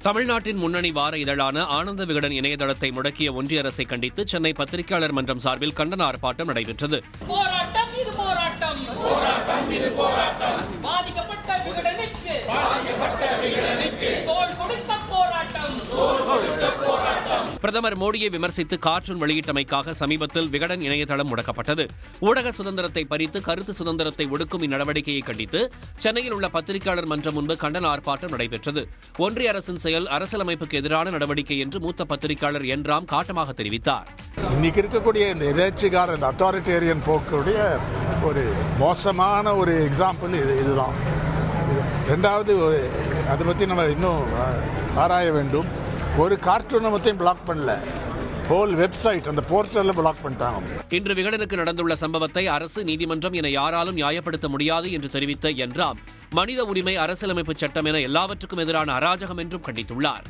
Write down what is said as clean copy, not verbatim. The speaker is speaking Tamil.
தமிழ்நாட்டின் முன்னணி வார இதழான ஆனந்த விகடன் இணையதளத்தை முடக்கிய ஒன்றிய அரசை கண்டித்து சென்னை பத்திரிகையாளர் மன்றம் சார்பில் கண்டன ஆர்ப்பாட்டம் நடைபெற்றது. பிரதமர் மோடியை விமர்சித்து கார்ட்டூன் வெளியிட்டமைக்காக சமீபத்தில் விகடன் இணையதளம் முடக்கப்பட்டது. ஊடக சுதந்திரத்தை பறித்து கருத்து சுதந்திரத்தை ஒடுக்கும் இந்நடவடிக்கையை கண்டித்து சென்னையில் உள்ள பத்திரிகையாளர் மன்றம் முன்பு கண்டன ஆர்ப்பாட்டம் நடைபெற்றது. ஒன்றிய அரசின் செயல் அரசியலமைப்புக்கு எதிரான நடவடிக்கை என்று மூத்த பத்திரிகையாளர் என் ராம் காட்டமாக தெரிவித்தார். இன்னைக்கு இருக்கக்கூடிய இந்த எதேச்சிகார இந்த அத்தாரிட்டேரியன் போக்குடைய ஒரு மோசமான ஒரு எக்ஸாம்பிள் இதுதான். ரெண்டாவது அதை பற்றி நம்ம இன்னும் ஆராய வேண்டும். ஒரு கார்ட்டூனை மொத்தம் பிளாக் பண்ணல, ஹோல் வெப்சைட் அந்த போர்ட்டல்ல பிளாக் பண்ணிட்டாங்க. இன்று விகடனுக்கு நடந்துள்ள சம்பவத்தை அரசு, நீதிமன்றம் என யாராலும் நியாயப்படுத்த முடியாது என்று தெரிவித்த என் ராம், மனித உரிமை, அரசியலமைப்பு சட்டம் என எல்லாவற்றுக்கும் எதிரான அராஜகம் என்றும் கண்டித்துள்ளார்.